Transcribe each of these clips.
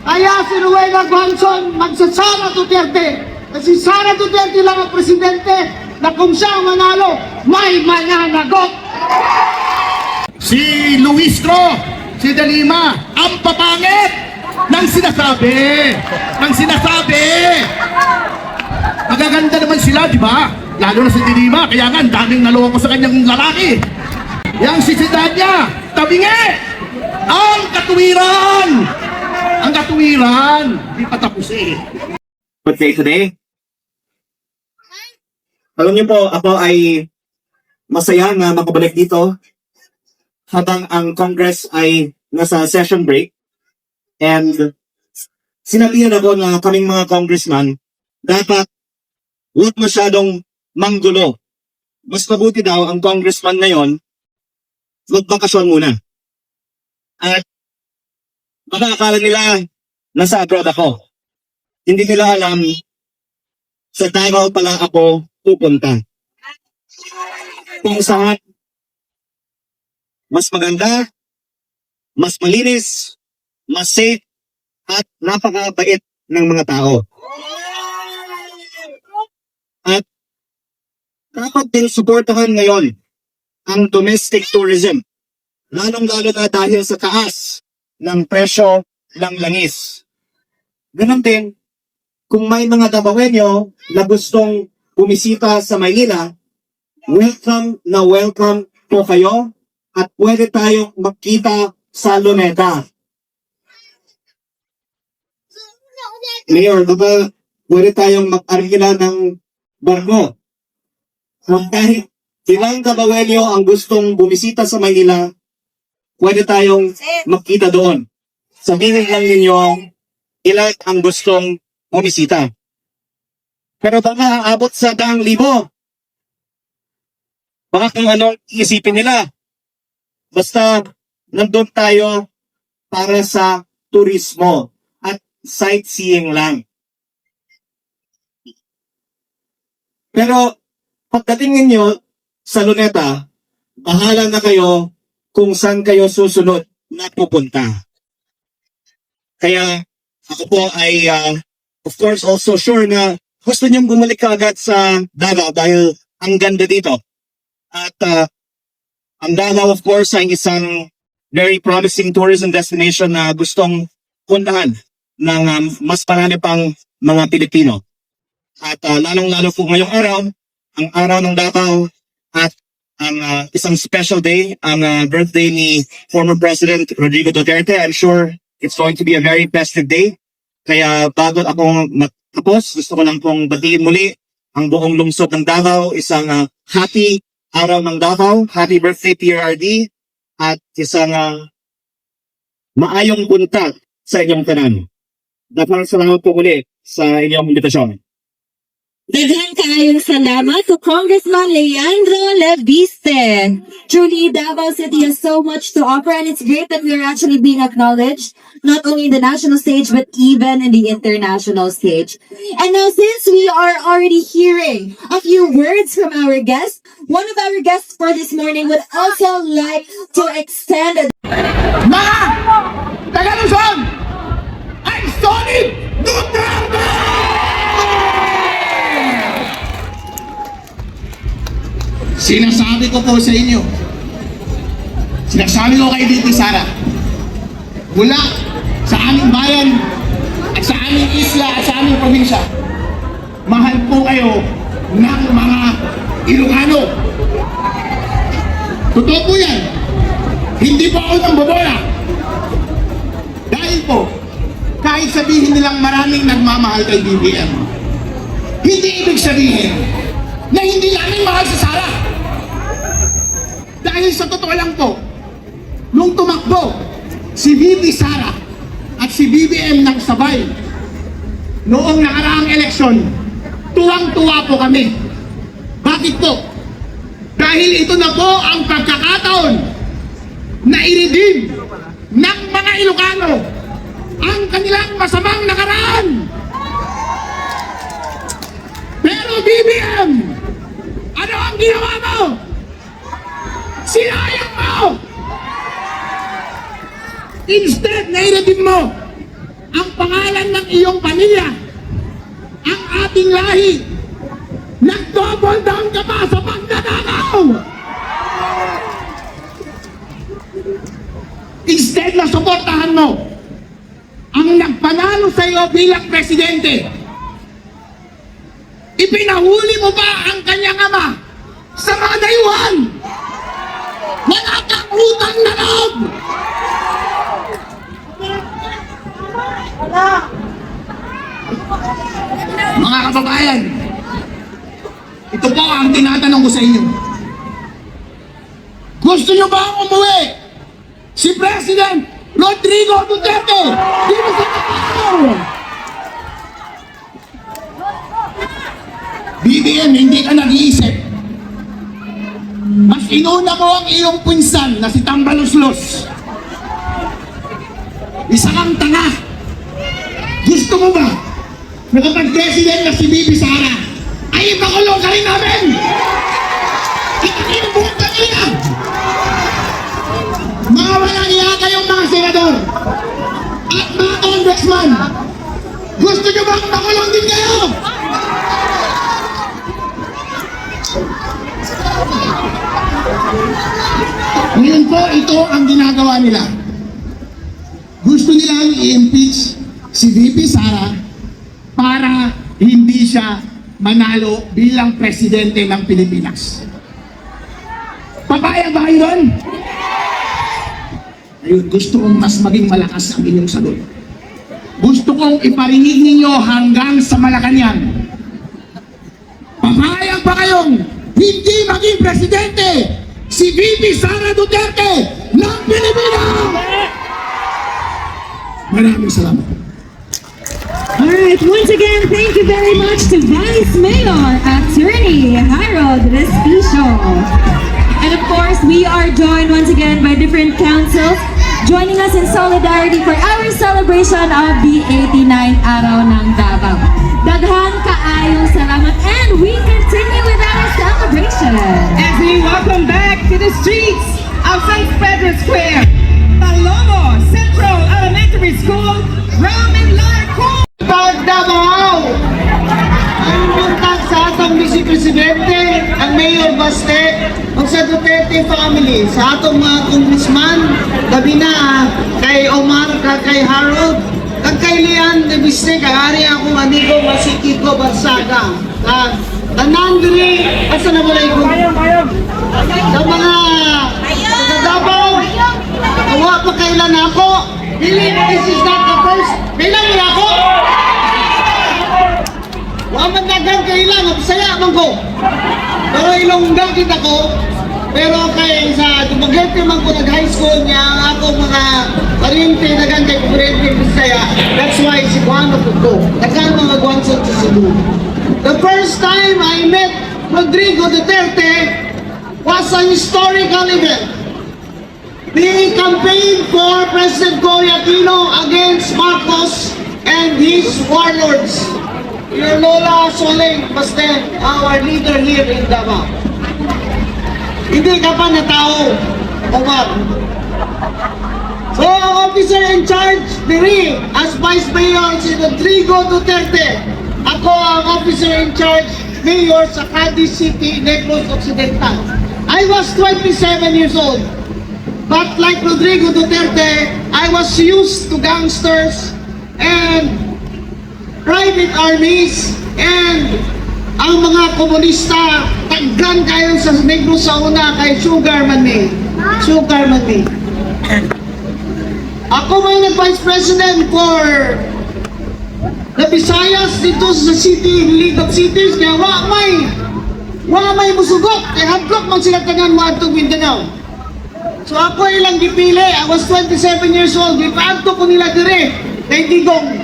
Kaya si Rowena Guanzon magsasara Duterte. Kasi Sara Duterte lang ang presidente na kung siya ang manalo, may mananagot. Si Luis Cro, si De Lima, ang papangit ng sinasabi. Magaganda naman sila, di ba? Lalo na si De Lima, kaya nga, ang daming naloko sa kanyang lalaki. Yang si Sidanya, tabingi! Ang katuwiran! Di pa tapos eh. Good day today. Alam niyo po, ako ay masaya na makabalik dito habang ang Congress ay nasa session break. And sinabihan ako na kaming mga congressman, dapat huwag masyadong manggulo. Mas mabuti daw ang congressman ngayon, magbakasyon muna. At baka akala nila nasa abroad ako. Hindi nila alam sa Davao pala ako pupunta. Kung saan mas maganda, mas malinis, mas safe, at napakabait ng mga tao. At dapat din suportahan ngayon ang domestic tourism, lalong-lalo na dahil sa taas ng presyo ng langis. Ganon din, kung may mga Davaoenyo na gustong bumisita sa Maynila, welcome na welcome po kayo at pwede tayong magkita sa Luneta. Mayor, baka pwede tayong mag-argila ng barko. Kung kahit ilang Davaoenyo ang gustong bumisita sa Maynila, pwede tayong magkita doon. Sabihin lang ninyo ilan ang gustong bumisita. Pero baka aabot sa 100,000. Baka kung anong isipin nila. Basta nandun tayo para sa turismo at sightseeing lang. Pero pagdating ninyo sa Luneta, bahala na kayo kung saan kayo susunod na pupunta. Kaya ako po ay of course also sure na gusto niyong bumalik kaagad sa Davao dahil ang ganda dito. At ang Davao of course ay isang very promising tourism destination na gustong puntahan ng mas marami pang mga Pilipino. At lalong-lalo po ngayong araw, ang araw ng Davao at ang isang special day, ang birthday ni former President Rodrigo Duterte. I'm sure it's going to be a very festive day. Kaya bago ako matapos, gusto ko lang pong batiin muli ang buong lungsod ng Davao. Isang happy araw ng Davao, happy birthday PRRD, at isang maayong punta sa inyong tanan. Dapat salamat po muli sa inyong imbitasyon. Daghang kaayong salamat to Congressman Leandro Leviste. Truly, Davao City has so much to offer, and it's great that we are actually being acknowledged, not only in the national stage, but even in the international stage. And now, since we are already hearing a few words from our guests, one of our guests for this morning would also like to extend a Mga taga-Luzon, I'm solid Duterte! Sinasabi ko po sa inyo, sinasabi ko kay Diti Sara, mula sa aming bayan at sa aming isla at sa aming probinsya, mahal po kayo ng mga Ilocano. Totoo po yan. Hindi po ako nang bobola. Dahil po, kahit sabihin nilang maraming nagmamahal kay BBM, hindi ibig sabihin na hindi namin mahal si Sara. Dahil sa totoo lang po, nung tumakbo si VP Sara at si BBM ng sabay noong nakaraang eleksyon, tuwang-tuwa po kami. Bakit po? Dahil ito na po ang pagkakataon na i-redeem ng mga Ilocano ang kanilang masamang nakaraan. Pero BBM, ano ang ginawa mo? Sinayang mo! Instead na i-redeem mo ang ang iyong pamilya, ang ating lahi. Nag-double down ka pa sa pagnanakaw! Instead na suportahan mo ang nagpanalo sa iyo bilang presidente, ipinahuli mo pa ang kanyang ama sa mga dayuhan. Wala kang utang na loob. Mga kababayan, ito po ang tinatanong ko sa inyo. Gusto nyo ba umuwi si President Rodrigo Duterte dito sa Davao? BBM, hindi ka nag-iisip. Mas inuna mo ang iyong pinsan na si Tambaluslos. Isa kang tanga. Gusto mo ba na kapag president na si Bibi Sara ay ipakulong ka rin namin? Itakin ang buong kanila. Mga walang iya kayong mga senador at mga congressman, gusto nyo bang makulong din kayo? Ngayon po, ito ang ginagawa nila. Gusto nilang i-impeach si VP Sara para hindi siya manalo bilang presidente ng Pilipinas. Papayag ba kayo doon? Ayun, gusto kong mas maging malakas ang inyong sagot. Gusto kong iparinig ninyo hanggang sa Malacanang. Papayag ba kayong hindi maging presidente si VP Sara Duterte ng Pilipinas? Maraming salamat. Alright, once again, thank you very much to Vice Mayor Attorney Harold Respicio. And of course, we are joined once again by different councils joining us in solidarity for our celebration of the 89th Araw ng Davao. Daghan kaayong salamat, and we continue with our celebration. As we welcome back to the streets of St. Pedro Square, Talomo Central Elementary School, Roman Larco. Tawag Davao! Ang buntag sa atong Vice Presidente, ang Mayor Baste, ang sa Duterte family, sa atong mga congressman, gabi na kay Omar, kay Harold, kag kay Lian de Viste, kay ari akong amigo si Kiko Barsaga. Tanan diri, asa na wala ko? Sa mga taga Davao, awa pa kailan ako. Dili, this is not the first. Kailan nila ako? Wa man dagang kailan, saya man ko. Pero ilonggang kita ko. Pero kay sa Dumaguete man ko nag-high school niya, ang ako mga pariente dagang kay Kuberente Bisaya. That's why si Juan ko ko. Dagang mga Guanson sa Cebu. The first time I met Rodrigo Duterte was a historical event. He campaigned for President Cory Aquino against Marcos and his warlords. Your Lola Soling Baste, our leader here in Davao. Hindi ka pa na tao, Omar. So, officer in charge, diri, as Vice Mayor, si Rodrigo Duterte. Ako ang officer in charge, Mayor sa Cadiz City, Negros Occidental. I was 27 years old. But like Rodrigo Duterte, I was used to gangsters and private armies and ang mga komunista taggan kayo sa Negros sa una kay Sugar Mani. Sugar Mani. Ako may nag-Vice President for the Visayas dito sa city, League of Cities, kaya wa may musugot, kaya hadlok man sila tanan mo atong Mindanao. So ako ilang gipili, I was 27 years old, gipaanto ko nila dire, kay Digong.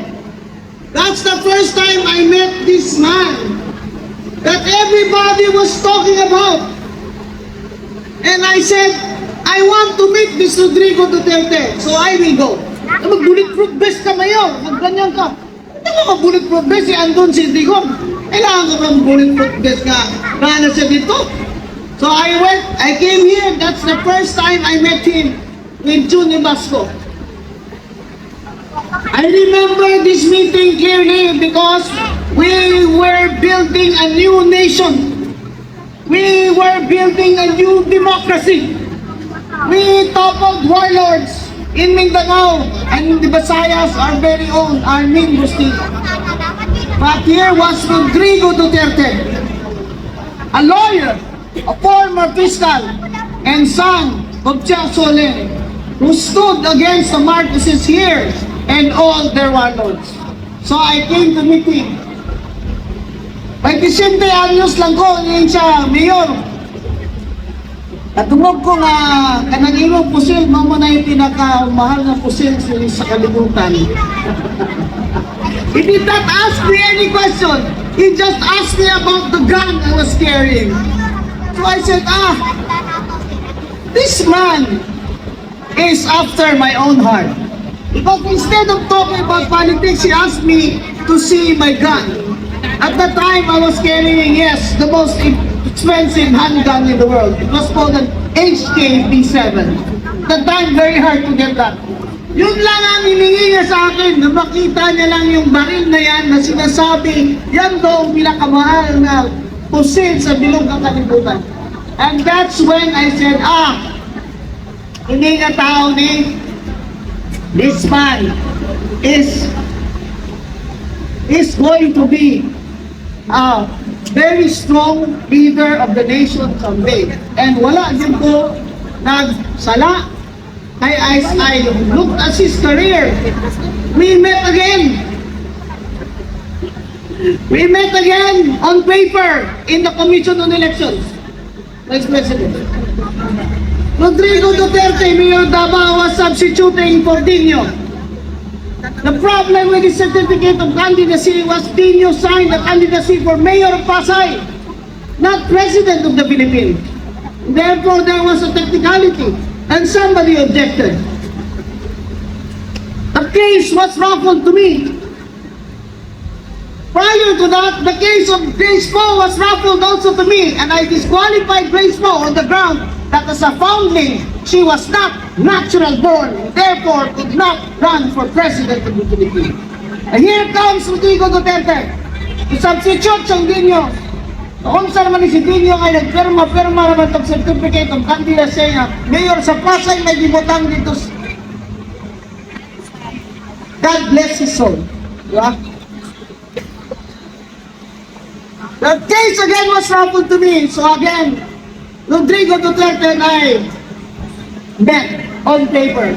That's the first time I met this man that everybody was talking about. And I said, I want to meet this Rodrigo Duterte, so I will go. Mag-bulletproof vest ka mayo, magganyan ka. Ano mag-bulletproof vest, andun si Digong. Kailangan ko bang bulletproof vest ka, na siya dito. So I came here, that's the first time I met him with Juni Basco. I remember this meeting clearly because we were building a new nation. We were building a new democracy. We toppled warlords in Mindanao and the Visayas, our very own Armin Bustillo. But here was Rodrigo Duterte, a lawyer, a former fiscal, and son of Chia Solen, who stood against the Marcoses here and all their warlords. So I came to meet him. 27 anyos lang ko, yun siya, mayor. Katungog ko nga, kanang imong pusil, mamo na yung pinakamahal na pusil sa kalibutan. He did not ask me any question. He just asked me about the gun I was carrying. So I said, this man is after my own heart. But instead of talking about politics, he asked me to see my gun. At the time, I was carrying, yes, the most expensive handgun in the world. It was called an HK-P7. At the time, very hard to get that. Yun lang ang hiningi niya sa akin, na makita niya lang yung baril na yan na sinasabi, yan daw ang pinakamahal na pusil sa bilog ng kalibutan. And that's when I said, hindi nga tao ni, this man is going to be a very strong leader of the nation someday. And wala din po nagsala. As I looked at his career, we met again. We met again on paper in the Commission on Elections. Vice President. Rodrigo Duterte, Mayor Davao, was substituting for Dino. The problem with the certificate of candidacy was Dino signed the candidacy for Mayor of Pasay, not President of the Philippines. Therefore, there was a technicality, and somebody objected. The case was ruffled to me. Prior to that, the case of Grace Poe was ruffled also to me, and I disqualified Grace Poe on the ground that as a foundling, she was not natural born, therefore could not run for president of the Philippines. And here comes Rodrigo Duterte to substitute sa Dino. Kung saan naman si Dino ay nagpirma naman itong certificate of candidacy na mayor sa Pasay may gibutang dito. God bless his soul. Diba? The case again was ruffled to me. So again, Rodrigo Duterte and I met on paper.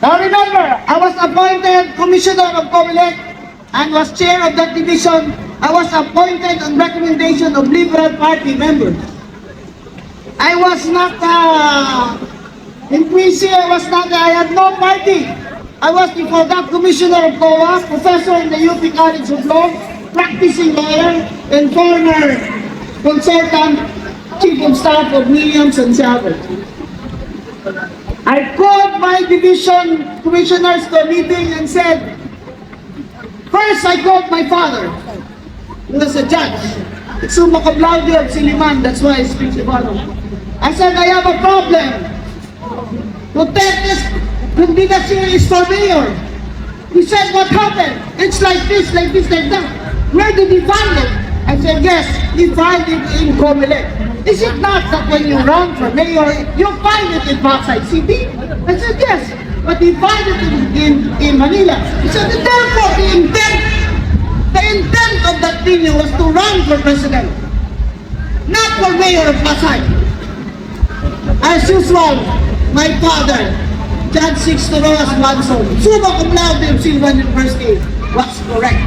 Now remember, I was appointed Commissioner of COMELEC and was chair of that division. I was appointed on recommendation of Liberal Party members. I was not in PC, I had no party. I was before that Commissioner of COA, professor in the UP College of Law, practicing lawyer, and former consultant, chief of staff of Williams and Chavez. I called my division commissioners to a meeting and said, first I called my father, who was a judge. It's Summa Cum Laude of Siliman, that's why I speak Cebuano. I said, I have a problem. Duterte's candidacy is for mayor. He said, what happened? It's like this, like this, like that. Where did he find it? I said, yes, he found it in COMELEC. Is it not that when you run for mayor, you find it in Pasay City? I said, yes, but he found it in Manila. He said, therefore, the intent of that thing was to run for president, not for mayor of Pasay. As usual, my father, Judge Sixto Rojas Manson, Summa Cum Laude of Silvan University, was correct.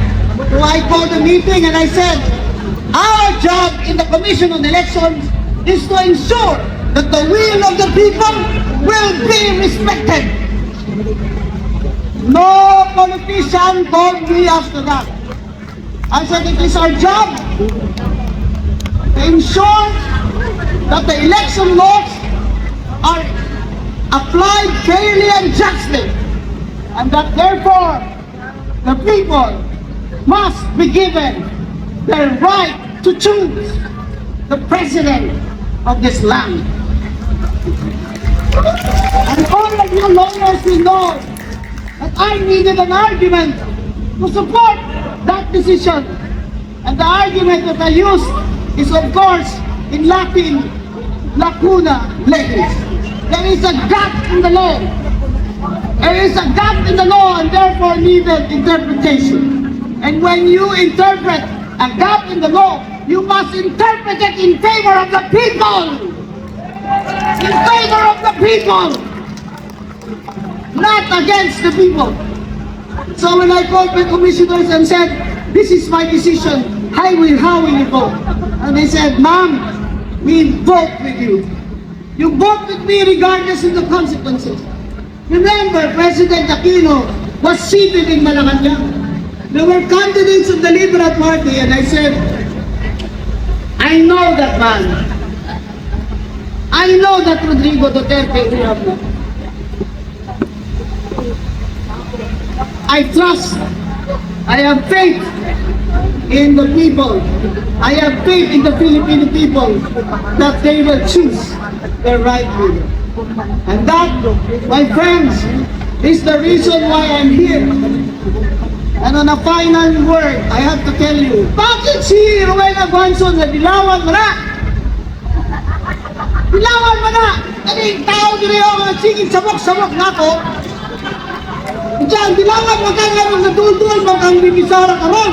So I called a meeting and I said, our job in the Commission on Elections is to ensure that the will of the people will be respected. No politician told me after that. I said it is our job to ensure that the election laws are applied fairly and justly, and that therefore the people must be given the right to choose the president of this land. And all of you lawyers will know that I needed an argument to support that decision. And the argument that I used is, of course, in Latin, lacuna legis. There is a gap in the law. There is a gap in the law and therefore needed interpretation. And when you interpret a gap in the law, you must interpret it in favor of the people. In favor of the people. Not against the people. So when I called my commissioners and said, this is my decision, how will you vote? And they said, ma'am, we vote with you. You vote with me regardless of the consequences. Remember, President Aquino was seated in Malacanang. There were candidates of the Liberal Party and I said, I know that man. I know that Rodrigo Duterte will have that. I trust, I have faith in the people. I have faith in the Filipino people that they will choose the right leader. And that, my friends, is the reason why I'm here. And on a final word, I have to tell you, bakit si Rowena Guanzon na dilawan mo na? Dilawan mo na! Kasi tao nyo rin ako, sige, sabok-sabok na ako. Diyan, dilawan mo ka nga nung natutol mo kang Bibisara ka ron.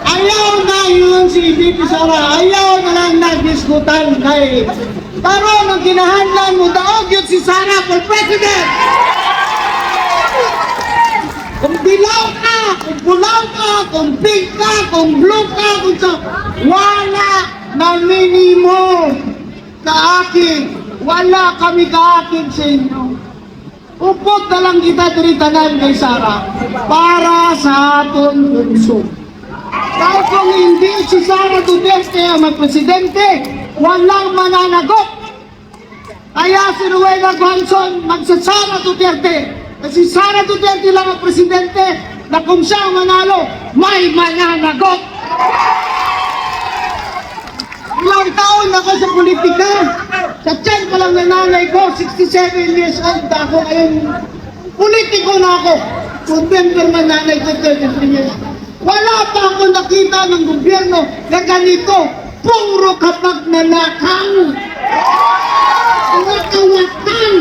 Ayaw na yun si Bibisara, ayaw na lang nagdiskutan kay karon ang kinahanlan mo, daog yun si Sara for President! Kung dilaw ka, kung pulaw ka, kung pink ka, kung blue ka, kung sa... Wala na minimum ka akin. Wala kami ka akin sa inyo. Upot na lang kita diritanan kay Sara para sa aton bunso. Dahil kung hindi si Sara Duterte ang magpresidente, walang mananagot. Kaya si Rowena Guanzon magsasara Duterte. Kasi Sara Duterte lang ang presidente na kung siya ang manalo, may mananagot. Ilang taon ako sa politika. Sa tiyan pa lang na nanay ko, 67 years old na ako. Ngayon, politiko na ako. Kung member man nanay ko, 33 years. Wala pa ako nakita ng gobyerno na ganito. Puro kapag nanakaw. Nakawatan.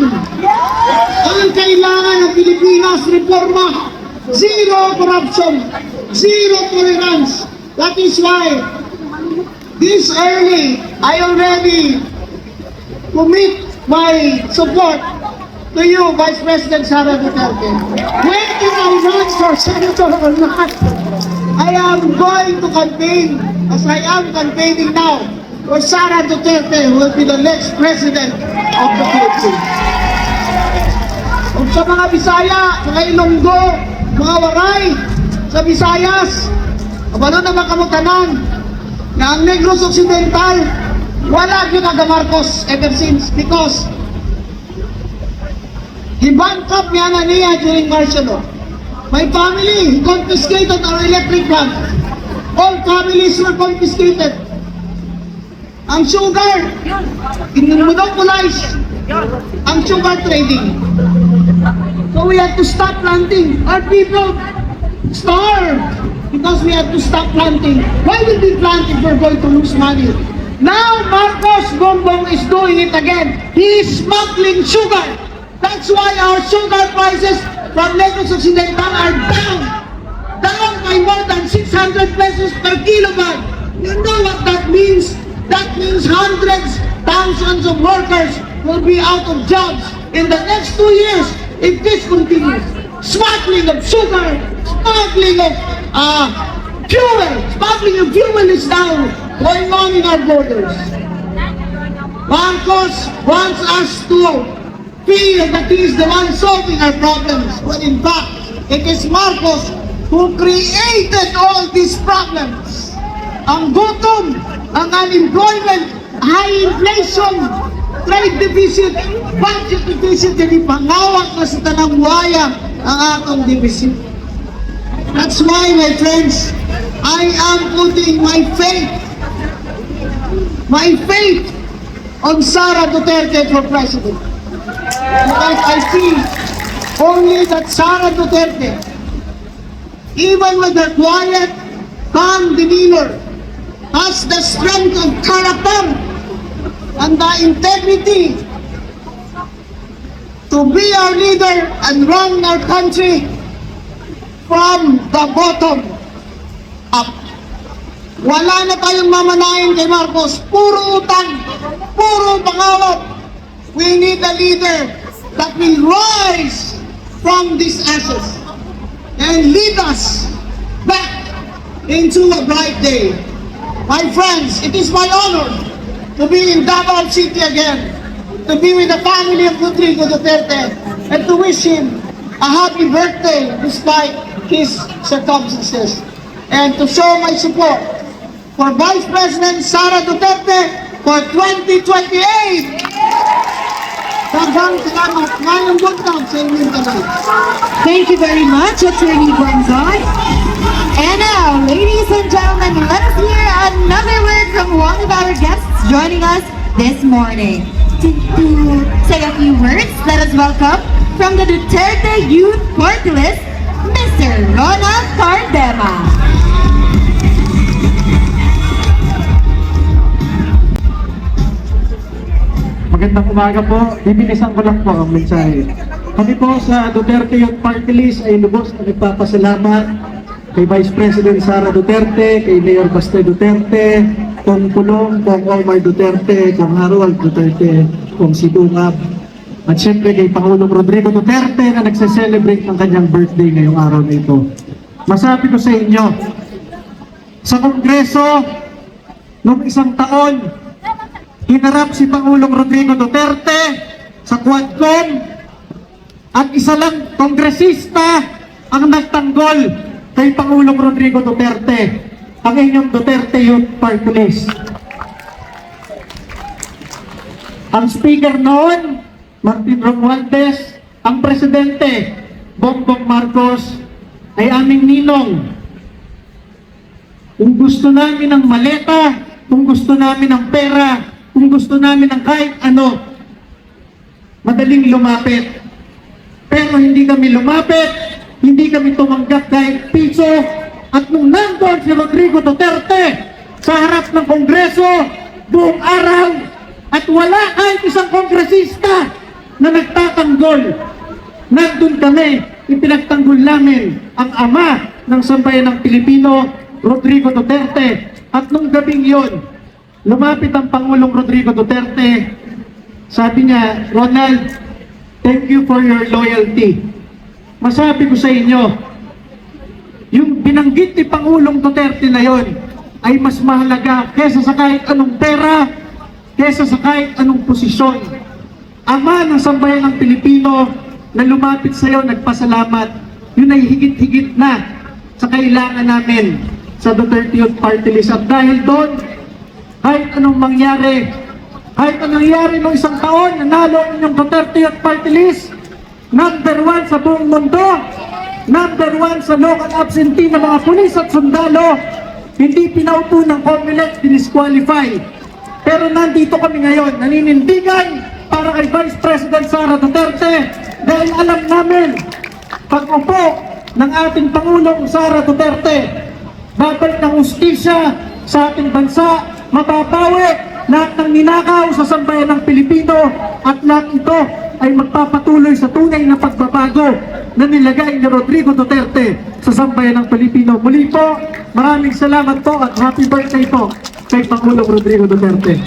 Ang kailangan ng Pilipinas, reforma. Zero corruption. Zero tolerance. That is why this early, I already commit my support to you, Vice President Sara Duterte. Whether I run for senator or not, I am going to campaign, as I am campaigning now, for Sara Duterte, who will be the next president of the Philippines. Kung sa mga Bisaya, mga Ilonggo, mga Waray, sa Visayas, kabalo naman kamutanan, na ang Negros Occidental, wala yun aga Marcos ever since because he bankrupt niya na niya during martial law. My family confiscated our electric plant. All families were confiscated. Ang sugar, monopolize ang sugar trading. So we had to stop planting. Our people starved because we had to stop planting. Why did we plant if we're going to lose money? Now Marcos Bongbong is doing it again. He is smuggling sugar. That's why our sugar prices from Negros Occidental are down. Down by more than 600 pesos per kilogram. You know what that means? That means hundreds, thousands of workers will be out of jobs in the next 2 years if this continues. Smuggling of sugar, smuggling of fuel. Smuggling of fuel is now going on in our borders. Marcos wants us to feel that he is the one solving our problems, when in fact, it is Marcos who created all these problems. Ang gutom, ang unemployment, high inflation, trade deficit, budget deficit, hindi pangawak na sa tanang waya ang atong deficit. That's why, my friends, I am putting my faith on Sara Duterte for president. Because I see only that Sara Duterte, even with her quiet, calm demeanor, has the strength of character and the integrity to be our leader and run our country from the bottom up. Wala na tayong mamanahin kay Marcos. Puro utang, puro pangawat. We need a leader that will rise from these ashes and lead us back into a bright day. My friends, it is my honor to be in Davao City again, to be with the family of Rodrigo Duterte, and to wish him a happy birthday despite his circumstances, and to show my support for Vice President Sara Duterte for 2028. Daghang salamat. Ngayong buntag sa inyong tanan. Thank you very much, Attorney Bonzon. And now, ladies and gentlemen, let us hear another word from one of our guests joining us this morning. To say a few words, let us welcome from the Duterte Youth Party List, Mr. Ronald Cardema. Magandang umaga po. Bibilisan ko lang po ang mensahe. Kami po sa Duterte Youth Party List ay lubos na nagpapasalamat kay Vice President Sara Duterte, kay Mayor Baste Duterte, Kong Pulong, Kong Omar Duterte, Kong Harold Duterte, Kong Sidungab, at syempre kay Pangulong Rodrigo Duterte na nagse-celebrate ng kanyang birthday ngayong araw na ito. Masabi ko sa inyo, sa Kongreso, noong isang taon, hinarap si Pangulong Rodrigo Duterte sa Quadcom at isa lang kongresista ang nagtanggol kay Pangulong Rodrigo Duterte, ang inyong Duterte Youth Party List. Ang speaker noon, Martin Romualdez, ang presidente, Bongbong Marcos, ay aming ninong. Kung gusto namin ng maleta, kung gusto namin ng pera, kung gusto namin ng kahit ano, madaling lumapit. Pero hindi kami lumapit, hindi kami tumanggap kahit piso. At nung nandun si Rodrigo Duterte sa harap ng Kongreso, buong araw, at wala kahit isang kongresista na nagtatanggol, nandun kami, ipinagtanggol namin ang ama ng sambayan ng Pilipino, Rodrigo Duterte. At nung gabing yon, lumapit ang Pangulong Rodrigo Duterte. Sabi niya, Ronald, thank you for your loyalty. Masabi ko sa inyo, yung binanggit ni Pangulong Duterte na yon ay mas mahalaga kesa sa kahit anong pera, kesa sa kahit anong posisyon. Ama ng sambayan ng Pilipino na lumapit sa iyo, nagpasalamat, yun ay higit-higit na sa kailangan namin sa Duterte Youth Party List. At dahil doon, kahit anong mangyari, kahit anong nangyari noong isang taon, nanalo ang inyong Duterte Youth Party List, number 1 sa buong mundo, number 1 sa local absentee ng mga pulis at sundalo, hindi pinaupo ng COMELEC, dinisqualify. Pero nandito kami ngayon, naninindigan para kay Vice President Sara Duterte dahil alam namin, pag-upo ng ating Pangulong Sara Duterte, babalik ng hustisya sa ating bansa, mapapawi lahat ng ninakaw sa sambayan ng Pilipino, at lahat ito ay magpapatuloy sa tunay na pagbabago na nilagay ni Rodrigo Duterte sa sambayan ng Pilipino. Muli po, maraming salamat po at happy birthday po kay Pangulong Rodrigo Duterte.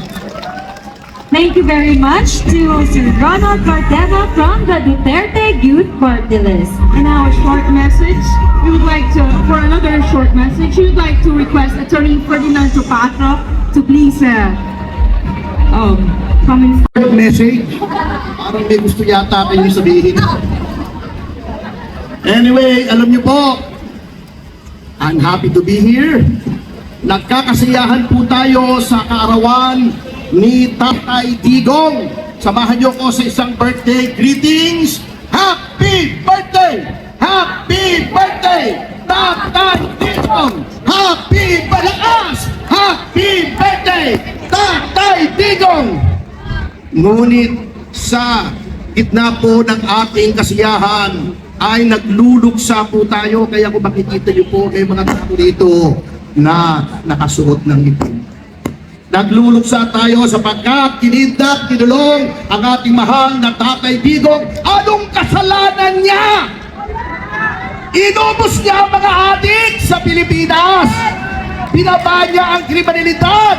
Thank you very much to Sir Ronald Cardema from the Duterte Youth Party List. And now a short message. We would like to, for another short message, we would like to request Attorney Ferdinand Tupatro to please come in. Message, parang may gusto yata kayo sabihin. Anyway, alam niyo po, I'm happy to be here. Nagkakasiyahan po tayo sa kaarawan ni Tatay Digong. Samahan niyo ko sa isang birthday greetings. Happy birthday! Happy birthday! Tatay Digong! Happy Balakas! Happy birthday! Tatay Digong! Ngunit sa gitna po ng ating kasiyahan ay nagluluksa po tayo. Kaya kung makikita niyo po may mga tao dito na nakasuot ng itim. Nagluluksa tayo sapagkat kinidnap, kinulong ang ating mahal na Tatay Digong. Anong kasalanan niya? Inubos niya ang mga adik sa Pilipinas. Binaban niya ang kriminalidad.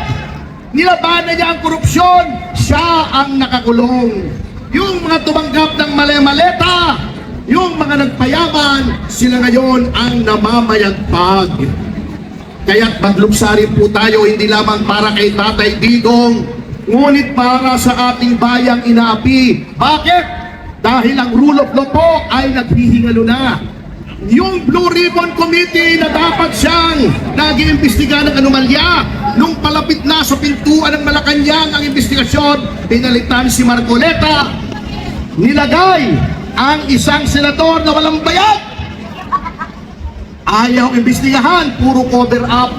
Nilabanan niya ang korupsyon. Siya ang nakakulong. Yung mga tumanggap ng mali-maleta, yung mga nagpayaman, sila ngayon ang namamayagpag. Kaya't magluksa rin po tayo hindi lamang para kay Tatay Digong, ngunit para sa ating bayang inaapi. Bakit? Dahil ang rule of law po ay naghihingalo na. Yung Blue Ribbon Committee na dapat siyang nag-iimbestiga ng anomalya, nung palapit na sa pintuan ng Malacanang ang investigasyon, pinalitan si Marcoleta, nilagay ang isang senador na walang bayad. Ayaw imbestigahan, puro cover up.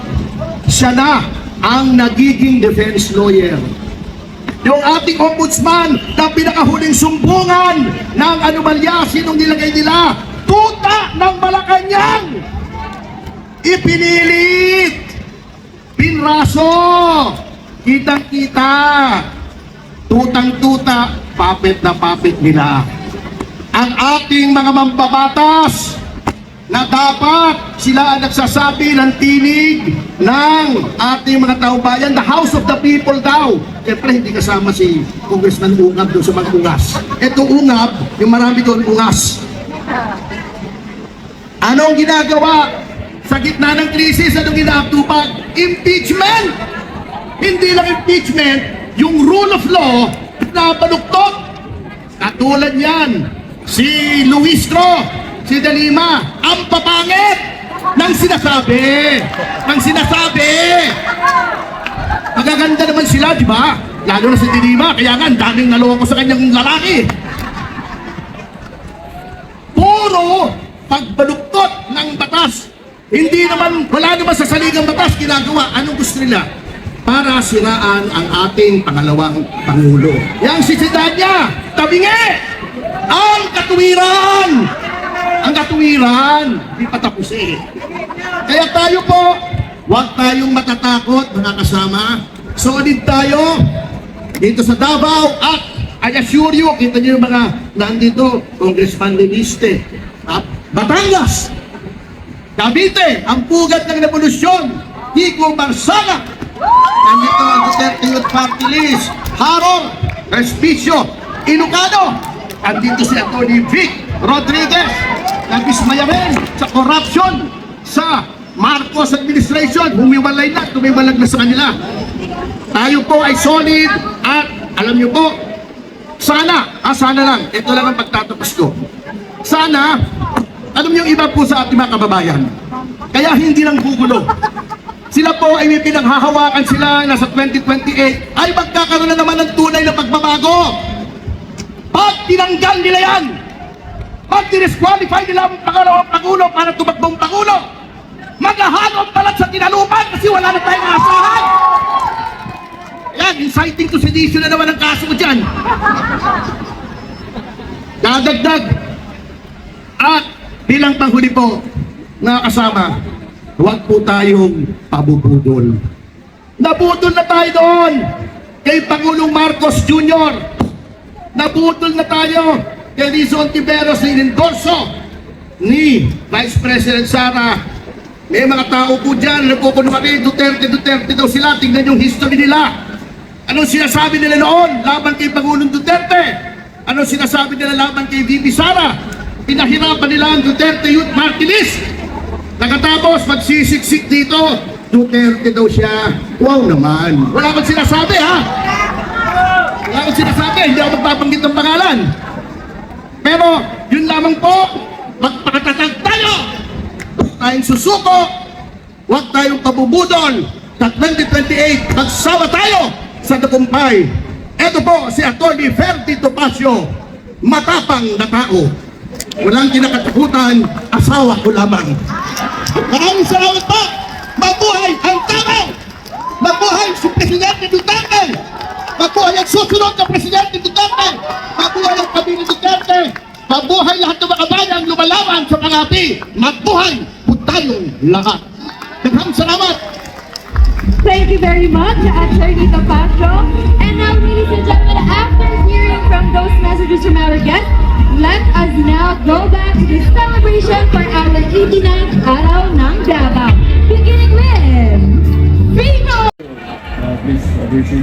Siya na ang nagiging defense lawyer. Yung ating ombudsman na pinakahuling sumbungan ng anomalya, sinong nilagay nila? Tuta ng Malacanang! Ipinilit! Pinraso! Kitang-kita! Tutang-tuta, papet na papet nila. Ang ating mga mambabatas na dapat sila ang nagsasabi ng tinig ng ating mga taumbayan, the House of the People daw. Siyempre, hindi kasama si Congressman Ungab doon sa mga ungas. Ito Ungab, yung marami doon ungas. Anong ginagawa? Sa gitna ng krisis, anong ginatupag? Impeachment! Hindi lang impeachment, yung rule of law na baluktot. Katulad yan, si Luistro, si De Lima, ang papangit ng sinasabi. Magaganda naman sila, di ba? Lalo na si De Lima, kaya nga, daming naloko sa kanyang lalaki. Puro pagbaluktot ng batas. Hindi naman, wala naman sa saligang batas ginagawa. Anong gusto nila? Para siraan ang ating pangalawang Pangulo. Yang sisidad niya, tabingi! Ang katuwiran! Ang katuwiran, di pa tapos eh. Kaya tayo po, huwag tayong matatakot mga kasama. Solid tayo dito sa Davao at I assure you, kita niyo yung mga nandito, Congressman Leviste, Batangas, Cavite, ang pugat ng revolusyon, Kiko Barsaga, nandito ang Duterte Youth Party List, Harong, Respicio, Ilocano, nandito si Atty. Vic Rodriguez, nabismaya rin sa corruption sa Marcos administration, humiwalay na, tumiwalag na sa kanila. Tayo po ay solid at alam niyo po, sana lang, ito lang ang pagtatapos ko. Sana, alam niyo iba po sa ating mga kababayan, kaya hindi lang gugulo. Sila po ay may pinaghahawakan sila na sa 2028 ay magkakaroon na naman ng tunay na pagbabago. Pag tinanggal nila yan, pag disqualify nila ang Pangulo para tumakbong Pangulo, maghahanap palat sa tinalupan kasi wala na tayong asahan. Yan, inciting to sedition na naman ang kaso ko dyan. Dadagdag. At bilang panghuli po na kasama, huwag po tayong pabubudol. Nabudol na tayo doon kay Pangulong Marcos Jr. Nabudol na tayo kay Lizon Tiberos na inendorso ni Vice President Sara. May mga tao po dyan, nagkukunwari, Duterte daw sila. Tingnan yung history nila. Anong sinasabi nila noon laban kay Pangulong Duterte? Anong sinasabi nila laban kay VP Sara? Pinahirapan nila ang Duterte Youth Party List. Nakatapos, magsisiksik dito, Duterte daw siya. Wow naman. Wala akong sinasabi, ha? Wala akong sinasabi, hindi ako magpapanggit ng pangalan. Pero, yun lamang po, magpakatatag tayo. Huwag tayong susuko. Huwag tayong pabubudol. Sa 2028, magsama tayo sa tagumpay. Ito po si Atty. Ferdy Topacio, matapang na tao. Walang kinakatakutan, asawa ko lamang. Maraming salamat po! Mabuhay ang tao! Mabuhay si Presidente Duterte! Mabuhay Mabuhay ang susunod na Presidente Duterte! Mabuhay ang Pamilya Duterte! Mabuhay lahat ng mga bayang lumalaban sa pangapi! Mabuhay po tayong lahat! Daghang salamat! Thank you very much, Attorney Tapatro. And now, ladies and gentlemen, after hearing from those messages from our guests, let us now go back to the celebration for our 89th Araw ng Davao. Beginning with Vico! Please, Abusi.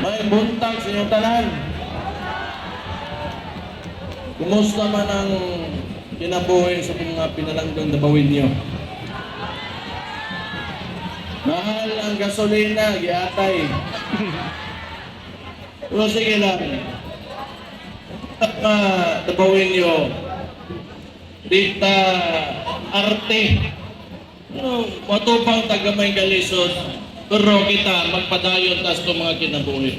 May buntag sa inyong tanan. Kumusta man ang kinabuhi sa mga pinalanggang dabawin niyo? Mahal ang gasolina, giatay. Pero sige lang. Dabawin niyo. Dita arte. Matupang tagamay galisod. Pero kita magpadayon tas itong mga kinabuhi.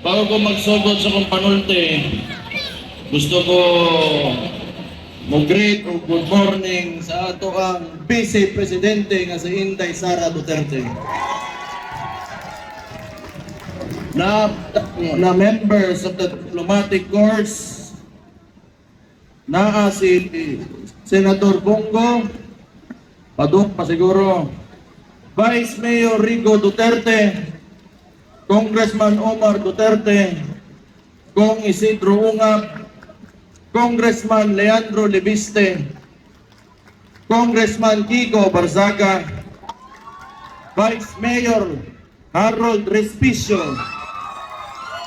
Bago ko magsugod sa kong panulti, gusto ko mo-greet o good morning sa ato ang Vice Presidente nga si Inday Sara Duterte. Na members of the diplomatic corps, naa si Senator Bongo, paduk pa siguro, Vice Mayor Rigo Duterte, Congressman Omar Duterte, Kong Isidro Ungap, Congressman Leandro Lebiste, Congressman Kiko Barzaga, Vice Mayor Harold Respicio,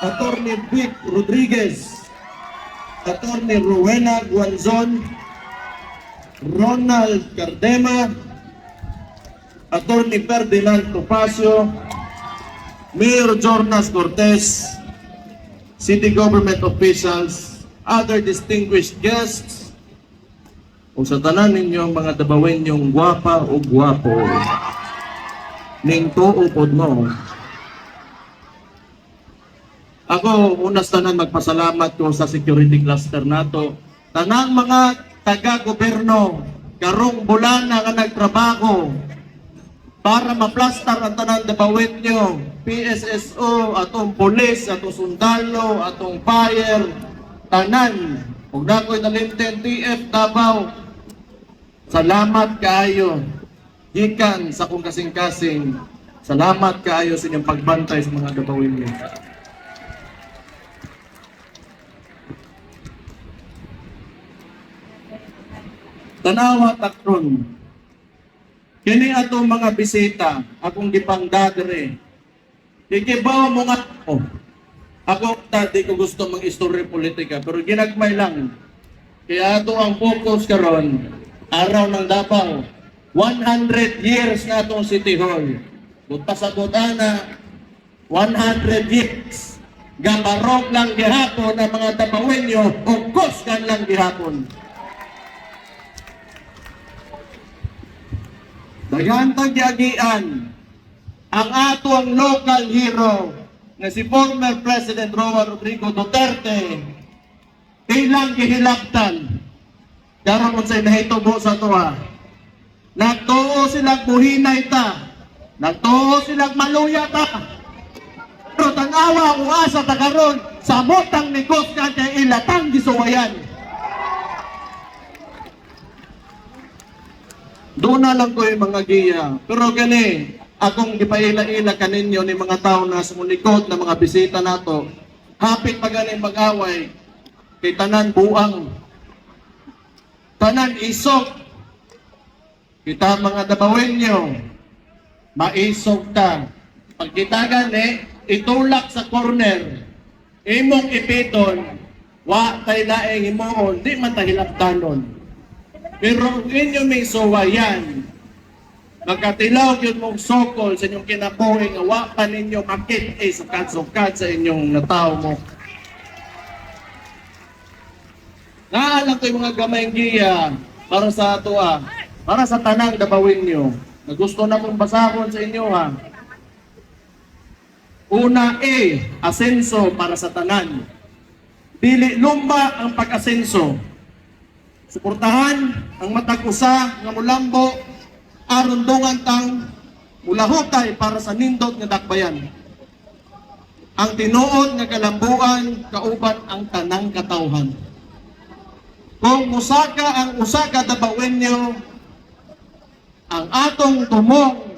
Attorney Vic Rodriguez, Attorney Rowena Guanzon, Ronald Cardema, Attorney Ferdinand Topacio, Mayor Jornas Cortez, City Government officials, other distinguished guests, o sa tanan ninyo mga dabawin yung gwapa o gwapo, ning tuo pod mo. Ako, unas tanan magpasalamat ko sa security cluster nato. Tanang mga taga-gobyerno, karong bulan na nga nagtrabaho para maplastar ang tanan dabawin nyo. PSSO, atong polis, atong sundalo, atong fire, tanan, kung na ko'y nalinten TF Davao, salamat kaayo. Gikan sa kong kasing-kasing, salamat kaayo sa inyong pagbantay sa mga dabawin niyo. Tanawa takron, kini atong mga bisita, akong gipangdadre, ikibaw mo nga ako. Ako, di ko gusto mag-istorya politika, pero ginagmay lang. Kaya ito ang focus karon, araw ng Davao. 100 years na itong City Hall. Buta sa Butana, 100 years. Gabarog lang gihapon ang mga Davaoenyo, o kuskan lang gihapon. Daghantang giagian ang ato ang local hero na si former President Roa Rodrigo Duterte ilang gihilabtan karon unsay nahitubo sa tuwa. Nagtuo silang buhinay ta, nagtuo silang maluya ta, pero tanawa kung asa ta karon sa motang negosyo kay ilatang gisuwayan. Doon na lang ko yung mga giya, pero gani akong gipaila-ila kaninyo ni mga tao na sumulikod na mga bisita nato, hapit pa galing mag-away, kay tanan buang, tanan isok, kita mga Davaoenyo, maisok ta. Pag kita gani, itulak sa corner, imong ipiton, wa tay laeng imoon, di man tahilaptanon. Pero inyo may suwayan, magkatilaw yun mong sokol sa inyong kinabuhi nga wa pa ninyo makit sukat-sukat sa inyong natao mo. Naalang ko yung mga gamayng giya para sa ato para sa tanang dabawin nyo. Na gusto na mong basahon sa inyo Una asenso para sa tanan. Dili lumba ang pag-asenso. Suportahan ang matag usa nga mulambo aron dungan tang mulahutay para sa nindot nga dakbayan. Ang tinuod nga kalambuan kauban ang tanang katawhan. Kung musaka ang usa ka Dabawenyo, ang atong tumong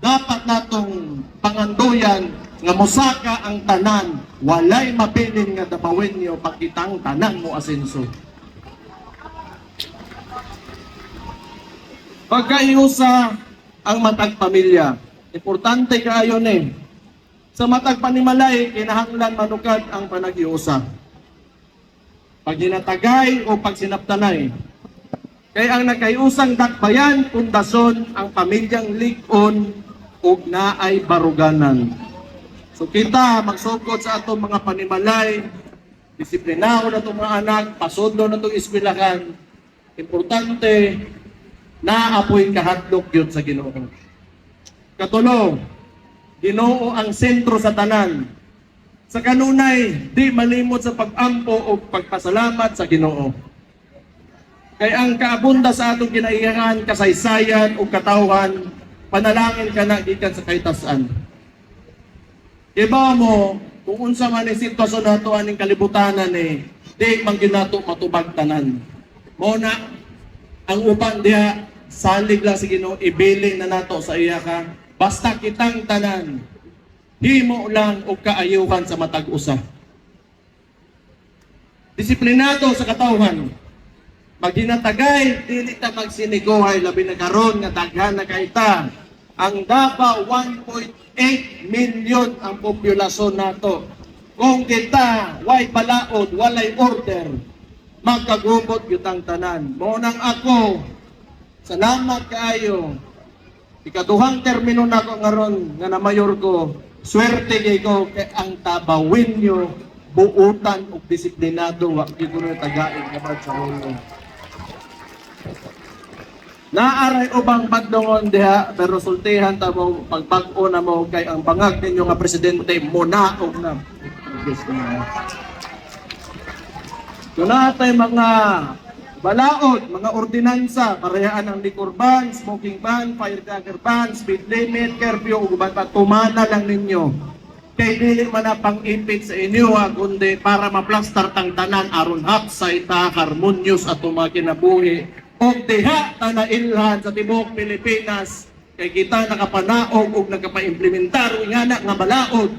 dapat natong panganduyan nga musaka ang tanan, walay mapilin nga Dabawenyo pagkitang tanan mo asenso. Pagkaiusa ang matag pamilya, importante kaayo ni. Sa matag panimalay, kinahanglan manukad ang panag-iusa. Pag ginatagay o pag sinaptanay. Kaya ang nagkaiusang dakbayan, pundason ang pamilyang lig-on ug naay baruganan. So kita magsugod sa atong mga panimalay, disiplinado na itong mga anak, pasudlo na itong eskwelahan. Importante, naapoy kahadlok yun sa Ginoo. Katulo, Ginoo ang sentro sa tanan. Sa kanunay, di malimot sa pag-ampo o pagpasalamat sa Ginoo. Kaya ang kaabunda sa atong kinaiyahan, kasaysayan o katawhan, panalangin ka na gikan sa kaitasan. Iba mo, kung unsa man ang sitwasyon nato aning kalibutanan di man ginato matubag tanan. Muna, ang upan diha, salig lang sa Ginoo, ibilin na nato sa iya ka, basta kitang tanan, himo lang o kaayuhan sa matag-usa. Disiplinado sa katawhan. Pag ginatagay, dili ta magsiniguhay, labi na karon nga daghan na kaita. Ang Davao, 1.8 million ang populasyon nato. Kung kita, way balaod, walay order, magkagubot yutang tanan. Monang ako, salamat kaayo. Ikaduhang termino na ko ngaron nga na mayor ko, swerte kay ko kay ang Tabawenyo buutan ug disiplinado wa gyud ko tagaig nga sa ulo. Naaray ubang bagdongon diha pero sultihan ta mo pagbag-o na mo kay ang bangag ninyo nga presidente munaog na. Dunatay mga balaod, mga ordinansa, parehaan ng liquor ban, smoking ban, firecracker ban, speed limit, curfew, ug uban pa tumana lang ninyo. Kay dili man na pang-ipit sa inyo kundi para maplastar tang tanan aron hapsay ta harmonious ato mga kinabuhi. O diha ta nailhan sa tibuok Pilipinas kay kita nakapanaog ug nagapa-implementar nga balaod